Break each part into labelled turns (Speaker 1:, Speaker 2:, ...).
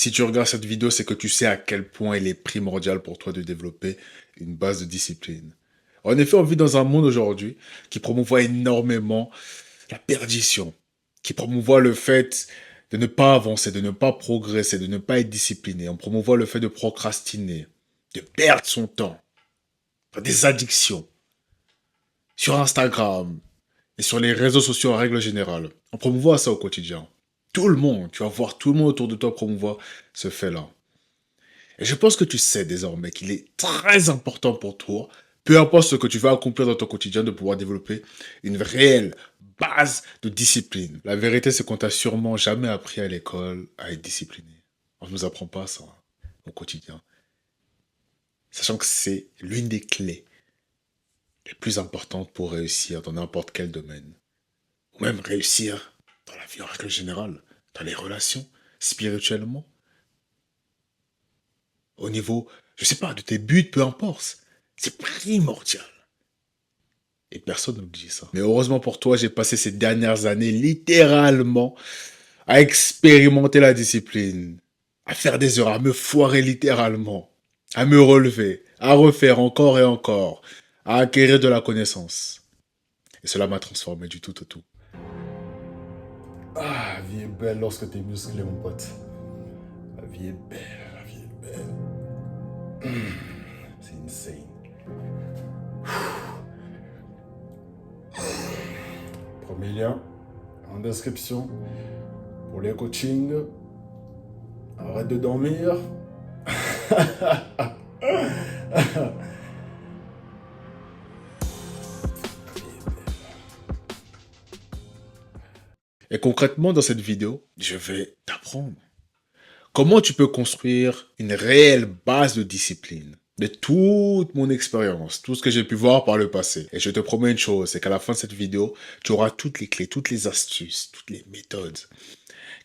Speaker 1: Si tu regardes cette vidéo, c'est que tu sais à quel point il est primordial pour toi de développer une base de discipline. En effet, on vit dans un monde aujourd'hui qui promouvoit énormément la perdition, qui promouvoit le fait de ne pas avancer, de ne pas progresser, de ne pas être discipliné. On promouvoit le fait de procrastiner, de perdre son temps, des addictions, sur Instagram et sur les réseaux sociaux en règle générale. On promouvoit ça au quotidien. Tout le monde, tu vas voir tout le monde autour de toi promouvoir ce fait-là. Et je pense que tu sais désormais qu'il est très important pour toi, peu importe ce que tu vas accomplir dans ton quotidien, de pouvoir développer une réelle base de discipline. La vérité, c'est qu'on t'a sûrement jamais appris à l'école à être discipliné. On ne nous apprend pas ça au quotidien. Sachant que c'est l'une des clés les plus importantes pour réussir dans n'importe quel domaine. Ou même réussir dans la vie en règle générale, dans les relations, spirituellement, au niveau, je sais pas, de tes buts, peu importe. C'est primordial. Et personne ne me dit ça. Mais heureusement pour toi, j'ai passé ces dernières années littéralement à expérimenter la discipline, à faire des heures, à me foirer littéralement, à me relever, à refaire encore et encore, à acquérir de la connaissance. Et cela m'a transformé du tout au tout. Ah, la vie est belle lorsque t'es musclé, mon pote. La vie est belle, la vie est belle. C'est insane. Premier lien en description pour les coachings. Arrête de dormir. Et concrètement, dans cette vidéo, je vais t'apprendre comment tu peux construire une réelle base de discipline. De toute mon expérience, tout ce que j'ai pu voir par le passé. Et je te promets une chose, c'est qu'à la fin de cette vidéo, tu auras toutes les clés, toutes les astuces, toutes les méthodes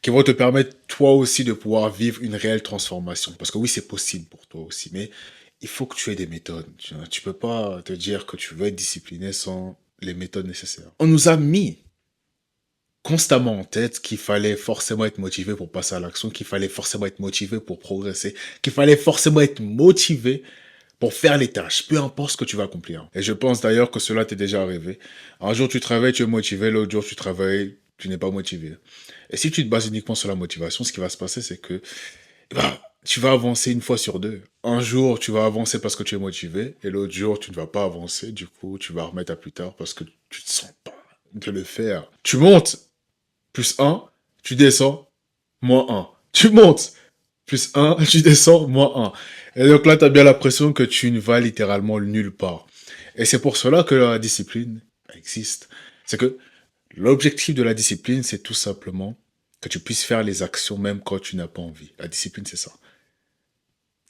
Speaker 1: qui vont te permettre toi aussi de pouvoir vivre une réelle transformation. Parce que oui, c'est possible pour toi aussi, mais il faut que tu aies des méthodes. Tu peux pas te dire que tu veux être discipliné sans les méthodes nécessaires. On nous a mis constamment en tête qu'il fallait forcément être motivé pour passer à l'action, qu'il fallait forcément être motivé pour progresser, qu'il fallait forcément être motivé pour faire les tâches, peu importe ce que tu vas accomplir. Et je pense d'ailleurs que cela t'est déjà arrivé. Un jour tu travailles, tu es motivé, l'autre jour tu travailles, tu n'es pas motivé. Et si tu te bases uniquement sur la motivation, ce qui va se passer, c'est que tu vas avancer une fois sur deux. Un jour, tu vas avancer parce que tu es motivé, et l'autre jour, tu ne vas pas avancer. Du coup, tu vas remettre à plus tard parce que tu te sens pas de le faire. Tu montes, plus un, tu descends, moins un. Tu montes, plus un, tu descends, moins un. Et donc là, tu as bien l'impression que tu ne vas littéralement nulle part. Et c'est pour cela que la discipline existe. C'est que l'objectif de la discipline, c'est tout simplement que tu puisses faire les actions même quand tu n'as pas envie. La discipline, c'est ça.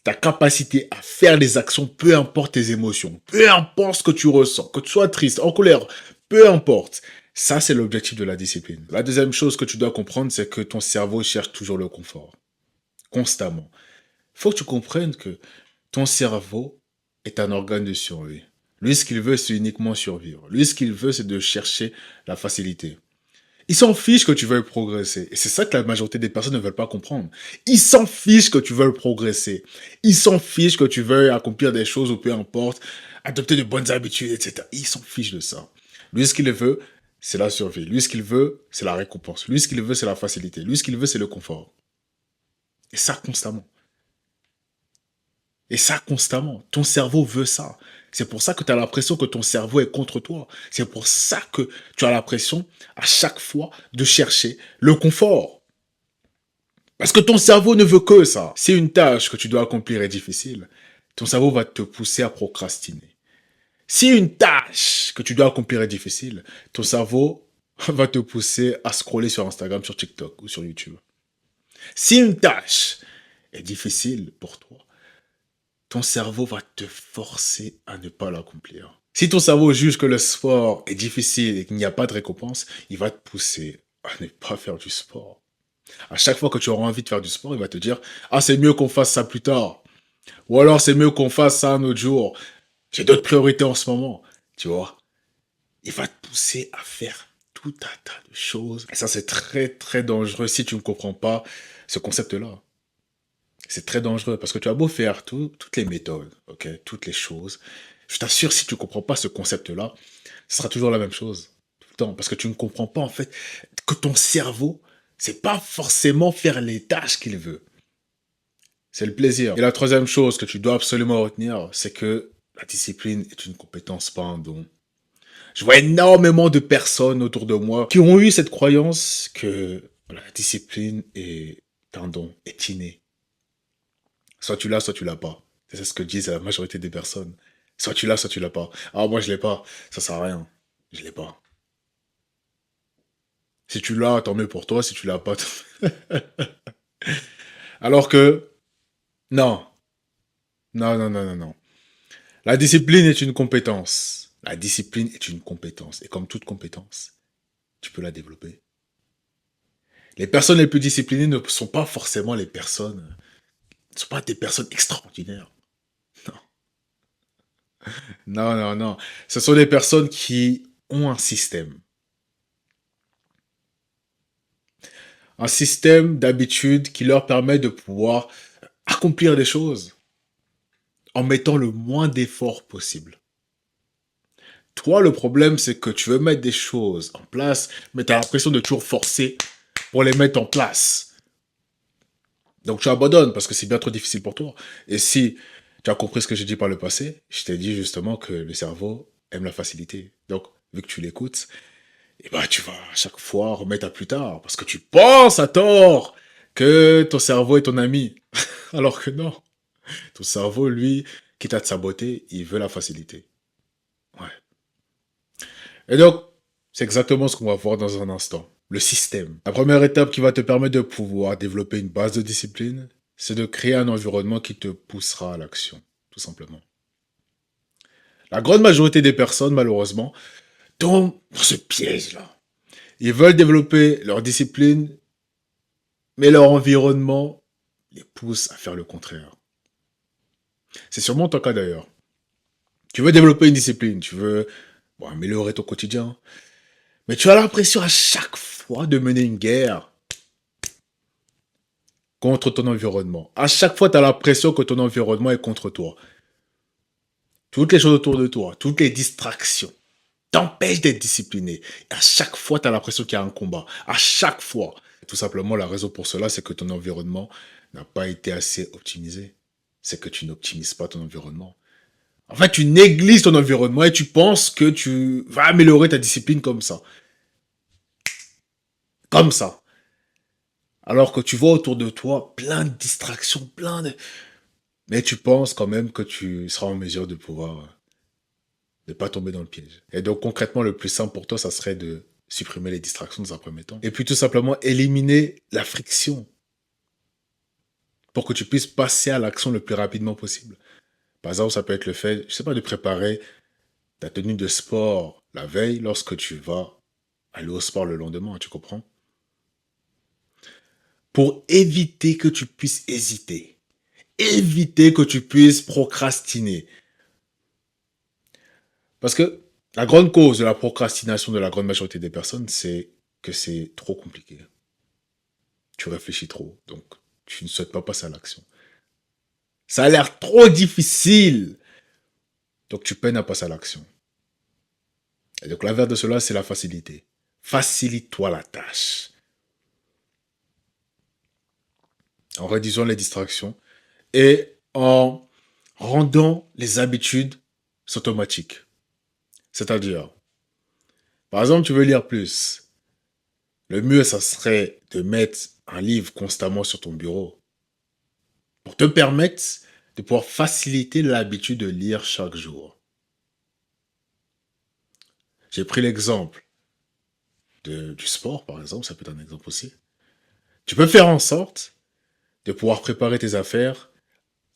Speaker 1: Ta capacité à faire les actions, peu importe tes émotions, peu importe ce que tu ressens, que tu sois triste, en colère, peu importe. Ça, c'est l'objectif de la discipline. La deuxième chose que tu dois comprendre, c'est que ton cerveau cherche toujours le confort. Constamment. Il faut que tu comprennes que ton cerveau est un organe de survie. Lui, ce qu'il veut, c'est uniquement survivre. Lui, ce qu'il veut, c'est de chercher la facilité. Il s'en fiche que tu veuilles progresser. Et c'est ça que la majorité des personnes ne veulent pas comprendre. Il s'en fiche que tu veuilles progresser. Il s'en fiche que tu veuilles accomplir des choses ou peu importe, adopter de bonnes habitudes, etc. Il s'en fiche de ça. Lui, ce qu'il veut, c'est la survie. Lui, ce qu'il veut, c'est la récompense. Lui, ce qu'il veut, c'est la facilité. Lui, ce qu'il veut, c'est le confort. Et ça constamment. Et ça constamment. Ton cerveau veut ça. C'est pour ça que tu as l'impression que ton cerveau est contre toi. C'est pour ça que tu as l'impression à chaque fois de chercher le confort. Parce que ton cerveau ne veut que ça. Si une tâche que tu dois accomplir est difficile, ton cerveau va te pousser à procrastiner. Si une tâche que tu dois accomplir est difficile, ton cerveau va te pousser à scroller sur Instagram, sur TikTok ou sur YouTube. Si une tâche est difficile pour toi, ton cerveau va te forcer à ne pas l'accomplir. Si ton cerveau juge que le sport est difficile et qu'il n'y a pas de récompense, il va te pousser à ne pas faire du sport. À chaque fois que tu auras envie de faire du sport, il va te dire « Ah, c'est mieux qu'on fasse ça plus tard. » Ou alors « C'est mieux qu'on fasse ça un autre jour. J'ai d'autres priorités en ce moment. » Tu vois? Il va te pousser à faire tout un tas de choses. Et ça, c'est très, très dangereux si tu ne comprends pas ce concept-là. C'est très dangereux parce que tu as beau faire toutes les méthodes, ok, toutes les choses. Je t'assure, si tu ne comprends pas ce concept-là, ce sera toujours la même chose. Tout le temps. Parce que tu ne comprends pas, en fait, que ton cerveau, c'est pas forcément faire les tâches qu'il veut. C'est le plaisir. Et la troisième chose que tu dois absolument retenir, c'est que la discipline est une compétence, pas un don. Je vois énormément de personnes autour de moi qui ont eu cette croyance que la discipline est un don, est inné. Soit tu l'as pas. C'est ce que disent la majorité des personnes. Soit tu l'as pas. Ah, moi, je l'ai pas. Ça sert à rien. Je l'ai pas. Si tu l'as, tant mieux pour toi. Si tu l'as pas, alors que, non. Non, non, non, non, non. La discipline est une compétence. La discipline est une compétence. Et comme toute compétence, tu peux la développer. Les personnes les plus disciplinées ne sont pas forcément ne sont pas des personnes extraordinaires. Non. Non, non, non. Ce sont des personnes qui ont un système. Un système d'habitude qui leur permet de pouvoir accomplir des choses en mettant le moins d'efforts possible. Toi, le problème, c'est que tu veux mettre des choses en place, mais tu as l'impression de toujours forcer pour les mettre en place. Donc tu abandonnes parce que c'est bien trop difficile pour toi. Et si tu as compris ce que j'ai dit par le passé, je t'ai dit justement que le cerveau aime la facilité. Donc, vu que tu l'écoutes, eh ben, tu vas à chaque fois remettre à plus tard. Parce que tu penses à tort que ton cerveau est ton ami. Alors que non. Ton cerveau, lui, quitte à te saboter, il veut la facilité. Ouais. Et donc, c'est exactement ce qu'on va voir dans un instant. Le système. La première étape qui va te permettre de pouvoir développer une base de discipline, c'est de créer un environnement qui te poussera à l'action, tout simplement. La grande majorité des personnes, malheureusement, tombent dans ce piège-là. Ils veulent développer leur discipline, mais leur environnement les pousse à faire le contraire. C'est sûrement ton cas d'ailleurs. Tu veux développer une discipline, tu veux améliorer ton quotidien, mais tu as l'impression à chaque fois de mener une guerre contre ton environnement. À chaque fois, tu as l'impression que ton environnement est contre toi. Toutes les choses autour de toi, toutes les distractions t'empêchent d'être discipliné. Et à chaque fois, tu as l'impression qu'il y a un combat. À chaque fois. Tout simplement, la raison pour cela, c'est que ton environnement n'a pas été assez optimisé. C'est que tu n'optimises pas ton environnement. En fait, tu négliges ton environnement et tu penses que tu vas améliorer ta discipline comme ça. Comme ça. Alors que tu vois autour de toi plein de distractions, mais tu penses quand même que tu seras en mesure de pouvoir ne pas tomber dans le piège. Et donc concrètement, le plus simple pour toi, ça serait de supprimer les distractions dans un premier temps. Et puis tout simplement éliminer la friction pour que tu puisses passer à l'action le plus rapidement possible. Par exemple, ça peut être le fait, je sais pas, de préparer ta tenue de sport la veille lorsque tu vas aller au sport le lendemain, tu comprends? Pour éviter que tu puisses hésiter. Éviter que tu puisses procrastiner. Parce que la grande cause de la procrastination de la grande majorité des personnes, c'est que c'est trop compliqué. Tu réfléchis trop, donc tu ne souhaites pas passer à l'action. Ça a l'air trop difficile, donc tu peines à passer à l'action. Et donc l'inverse de cela, c'est la facilité. Facilite-toi la tâche. En réduisant les distractions et en rendant les habitudes automatiques. C'est-à-dire, par exemple, tu veux lire plus. Le mieux, ça serait de mettre un livre constamment sur ton bureau pour te permettre de pouvoir faciliter l'habitude de lire chaque jour. J'ai pris l'exemple du sport, par exemple, ça peut être un exemple aussi. Tu peux faire en sorte de pouvoir préparer tes affaires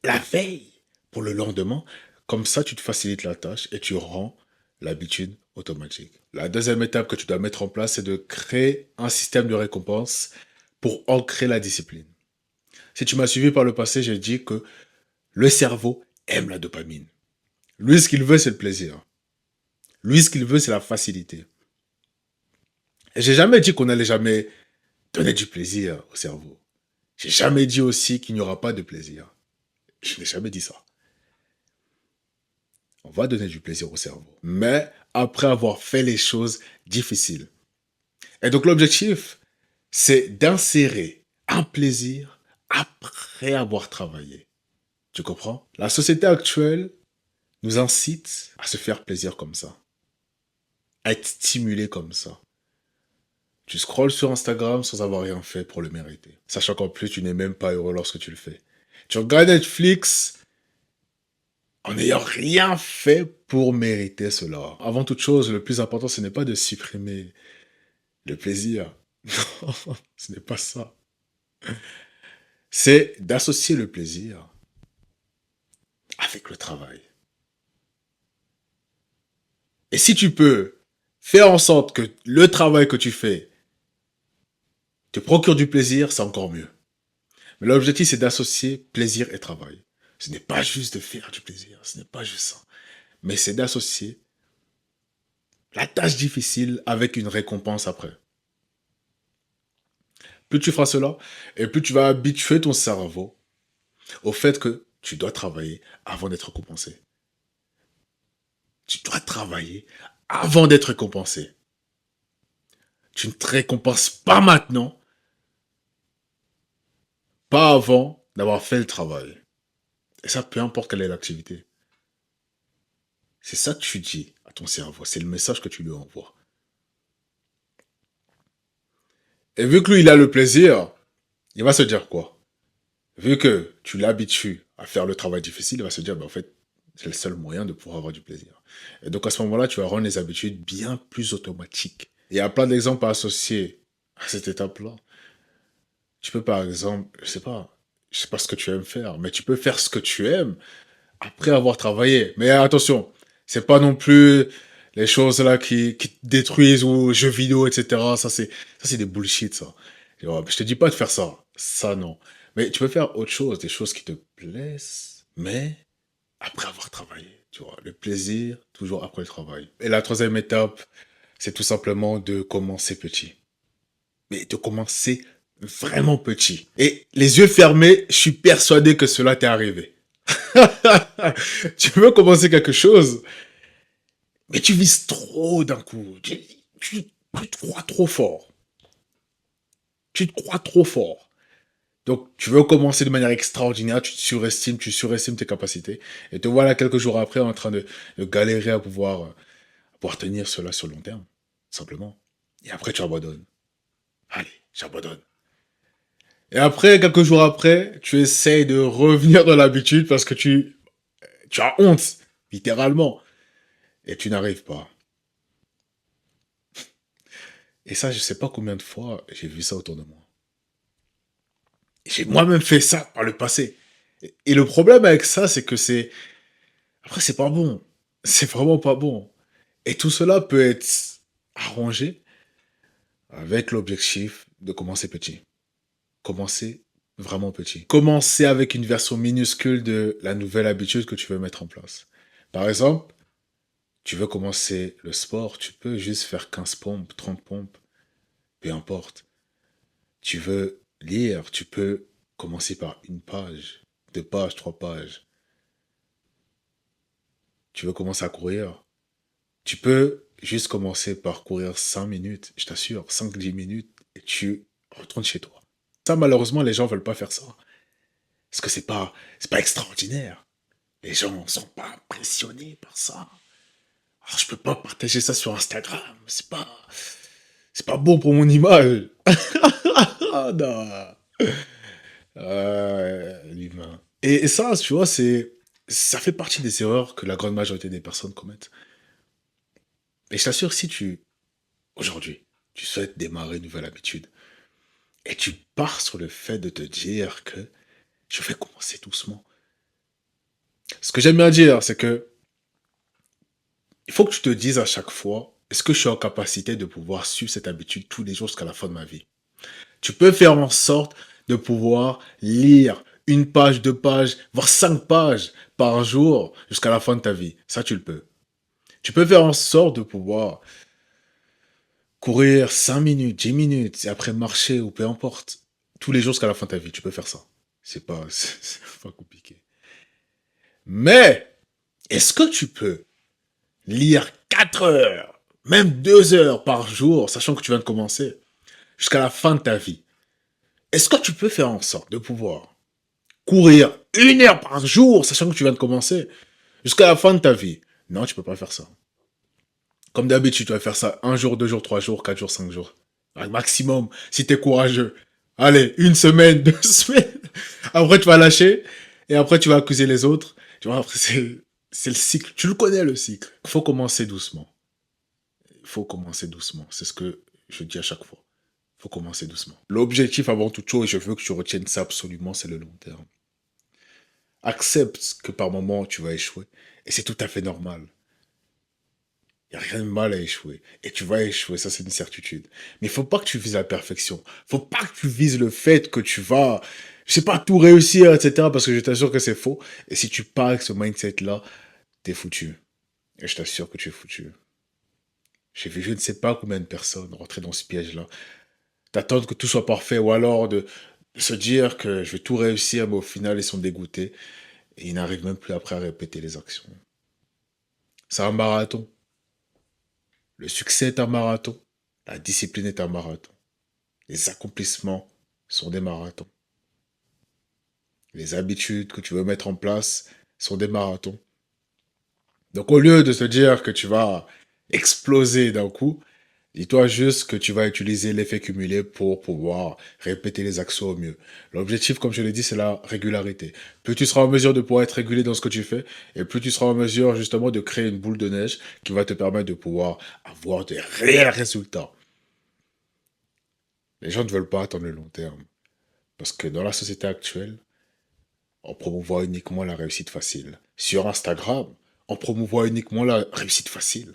Speaker 1: la veille pour le lendemain. Comme ça, tu te facilites la tâche et tu rends l'habitude automatique. La deuxième étape que tu dois mettre en place, c'est de créer un système de récompense pour ancrer la discipline. Si tu m'as suivi par le passé, j'ai dit que le cerveau aime la dopamine. Lui, ce qu'il veut, c'est le plaisir. Lui, ce qu'il veut, c'est la facilité. Et j'ai jamais dit qu'on n'allait jamais donner du plaisir au cerveau. J'ai jamais dit aussi qu'il n'y aura pas de plaisir. Je n'ai jamais dit ça. On va donner du plaisir au cerveau. Mais après avoir fait les choses difficiles. Et donc l'objectif, c'est d'insérer un plaisir après avoir travaillé. Tu comprends? La société actuelle nous incite à se faire plaisir comme ça. À être stimulé comme ça. Tu scrolles sur Instagram sans avoir rien fait pour le mériter. Sachant qu'en plus, tu n'es même pas heureux lorsque tu le fais. Tu regardes Netflix en n'ayant rien fait pour mériter cela. Avant toute chose, le plus important, ce n'est pas de supprimer le plaisir. Non, ce n'est pas ça. C'est d'associer le plaisir avec le travail. Et si tu peux faire en sorte que le travail que tu fais te procure du plaisir, c'est encore mieux. Mais l'objectif, c'est d'associer plaisir et travail. Ce n'est pas juste de faire du plaisir, ce n'est pas juste ça. Mais c'est d'associer la tâche difficile avec une récompense après. Plus tu feras cela, et plus tu vas habituer ton cerveau au fait que tu dois travailler avant d'être récompensé. Tu dois travailler avant d'être récompensé. Tu ne te récompenses pas maintenant, pas avant d'avoir fait le travail. Et ça, peu importe quelle est l'activité. C'est ça que tu dis à ton cerveau. C'est le message que tu lui envoies. Et vu que lui, il a le plaisir, il va se dire quoi? Vu que tu l'habitues à faire le travail difficile, il va se dire, en fait, c'est le seul moyen de pouvoir avoir du plaisir. Et donc, à ce moment-là, tu vas rendre les habitudes bien plus automatiques. Et il y a plein d'exemples à associer à cette étape-là. Tu peux, par exemple, je sais pas ce que tu aimes faire, mais tu peux faire ce que tu aimes après avoir travaillé. Mais attention, c'est pas non plus les choses là qui te détruisent ou jeux vidéo, etc. Ça, c'est des bullshit, ça. Et ouais, je te dis pas de faire ça. Ça, non. Mais tu peux faire autre chose, des choses qui te plaisent, mais après avoir travaillé. Tu vois, le plaisir, toujours après le travail. Et la troisième étape, c'est tout simplement de commencer petit. Mais de commencer vraiment petit. Et les yeux fermés, je suis persuadé que cela t'est arrivé. Tu veux commencer quelque chose, mais tu vises trop d'un coup. Tu te crois trop fort. Tu te crois trop fort. Donc, tu veux commencer de manière extraordinaire, tu surestimes tes capacités, et te voilà quelques jours après en train de galérer à pouvoir tenir cela sur le long terme, simplement. Et après, tu abandonnes. Allez, j'abandonne. Et après, quelques jours après, tu essayes de revenir dans l'habitude parce que tu as honte, littéralement, et tu n'arrives pas. Et ça, je sais pas combien de fois j'ai vu ça autour de moi. J'ai moi-même fait ça par le passé. Et le problème avec ça, c'est que c'est... Après, c'est pas bon. C'est vraiment pas bon. Et tout cela peut être arrangé avec l'objectif de commencer petit. Commencer vraiment petit. Commencer avec une version minuscule de la nouvelle habitude que tu veux mettre en place. Par exemple, tu veux commencer le sport, tu peux juste faire 15 pompes, 30 pompes, peu importe. Tu veux lire, tu peux commencer par une page, deux pages, trois pages. Tu veux commencer à courir, tu peux juste commencer par courir 5 minutes, je t'assure, 5 10 minutes, et tu retournes chez toi. Ça, malheureusement, les gens veulent pas faire ça. Parce que c'est pas extraordinaire. Les gens ne sont pas impressionnés par ça. Alors, je peux pas partager ça sur Instagram. C'est pas bon pour mon image. Ah, non. L'humain. Et ça, tu vois, ça fait partie des erreurs que la grande majorité des personnes commettent. Et je t'assure, si aujourd'hui, tu souhaites démarrer une nouvelle habitude, et tu pars sur le fait de te dire que je vais commencer doucement. Ce que j'aime bien dire, c'est que il faut que tu te dises à chaque fois, est-ce que je suis en capacité de pouvoir suivre cette habitude tous les jours jusqu'à la fin de ma vie? Tu peux faire en sorte de pouvoir lire une page, deux pages, voire 5 pages par jour jusqu'à la fin de ta vie. Ça, tu le peux. Tu peux faire en sorte de pouvoir courir 5 minutes, 10 minutes, et après marcher ou peu importe. tous les jours jusqu'à la fin de ta vie. Tu peux faire ça. C'est pas, c'est pas compliqué. Mais, est-ce que tu peux lire 4 heures, même 2 heures par jour, sachant que tu viens de commencer, jusqu'à la fin de ta vie? Est-ce que tu peux faire en sorte de pouvoir courir 1 heure par jour, sachant que tu viens de commencer, jusqu'à la fin de ta vie? Non, tu peux pas faire ça. Comme d'habitude, tu vas faire ça 1 jour, 2 jours, 3 jours, 4 jours, 5 jours. Un maximum, si t'es courageux. Allez, 1 semaine, 2 semaines. Après, tu vas lâcher. Et après, tu vas accuser les autres. Tu vois, après, c'est le cycle. Tu le connais, le cycle. Il faut commencer doucement. Il faut commencer doucement. C'est ce que je dis à chaque fois. Il faut commencer doucement. L'objectif avant toute chose, et je veux que tu retiennes ça absolument, c'est le long terme. Accepte que par moment, tu vas échouer. Et c'est tout à fait normal. Il n'y a rien de mal à échouer. Et tu vas échouer, ça c'est une certitude. Mais il faut pas que tu vises la perfection. Faut pas que tu vises le fait que tu vas, je sais pas, tout réussir, etc. Parce que je t'assure que c'est faux. Et si tu pars avec ce mindset-là, t'es foutu. Et je t'assure que tu es foutu. J'ai vu je ne sais pas combien de personnes rentrer dans ce piège-là. D'attendre que tout soit parfait ou alors de se dire que je vais tout réussir, mais au final ils sont dégoûtés. Et ils n'arrivent même plus après à répéter les actions. C'est un marathon. Le succès est un marathon. La discipline est un marathon. Les accomplissements sont des marathons. Les habitudes que tu veux mettre en place sont des marathons. Donc au lieu de se dire que tu vas exploser d'un coup, dis-toi juste que tu vas utiliser l'effet cumulé pour pouvoir répéter les actions au mieux. L'objectif, comme je l'ai dit, c'est la régularité. Plus tu seras en mesure de pouvoir être régulé dans ce que tu fais, et plus tu seras en mesure justement de créer une boule de neige qui va te permettre de pouvoir avoir de réels résultats. Les gens ne veulent pas attendre le long terme. Parce que dans la société actuelle, on promouvoit uniquement la réussite facile. Sur Instagram, on promouvoit uniquement la réussite facile.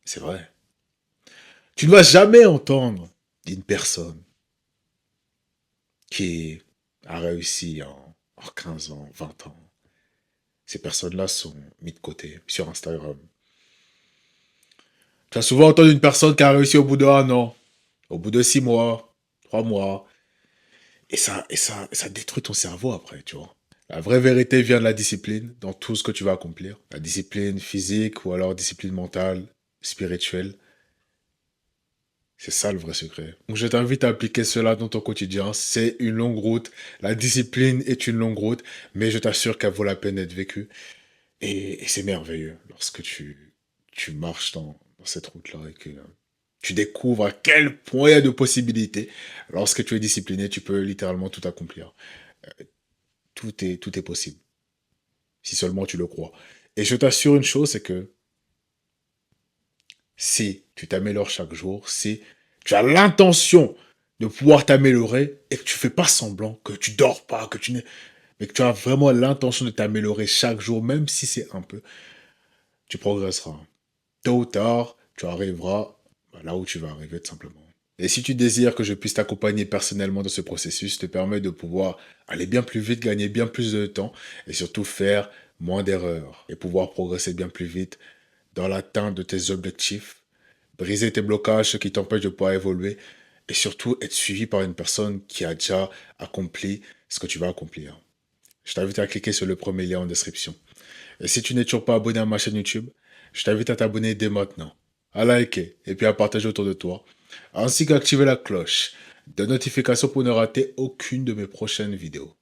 Speaker 1: C'est vrai. Tu ne vas jamais entendre d'une personne qui a réussi en 15 ans, 20 ans. Ces personnes-là sont mises de côté sur Instagram. Tu as souvent entendu une personne qui a réussi au bout d'1 an, au bout de 6 mois, 3 mois. Et ça détruit ton cerveau après, tu vois. La vraie vérité vient de la discipline dans tout ce que tu vas accomplir. La discipline physique ou alors discipline mentale, spirituelle. C'est ça le vrai secret. Donc je t'invite à appliquer cela dans ton quotidien. C'est une longue route. La discipline est une longue route, mais je t'assure qu'elle vaut la peine d'être vécue. Et c'est merveilleux lorsque tu marches dans cette route-là et que tu découvres à quel point il y a de possibilités. Lorsque tu es discipliné, tu peux littéralement tout accomplir. Tout est possible, si seulement tu le crois. Et je t'assure une chose, c'est que si tu t'améliores chaque jour, si tu as l'intention de pouvoir t'améliorer et que tu fais pas semblant, que tu dors pas, mais que tu as vraiment l'intention de t'améliorer chaque jour, même si c'est un peu, tu progresseras. Tôt ou tard, tu arriveras là où tu vas arriver tout simplement. Et si tu désires que je puisse t'accompagner personnellement dans ce processus, te permet de pouvoir aller bien plus vite, gagner bien plus de temps et surtout faire moins d'erreurs et pouvoir progresser bien plus vite dans l'atteinte de tes objectifs, briser tes blocages, ce qui t'empêche de pouvoir évoluer et surtout être suivi par une personne qui a déjà accompli ce que tu vas accomplir. Je t'invite à cliquer sur le premier lien en description. Et si tu n'es toujours pas abonné à ma chaîne YouTube, je t'invite à t'abonner dès maintenant, à liker et puis à partager autour de toi, ainsi qu'à activer la cloche de notification pour ne rater aucune de mes prochaines vidéos.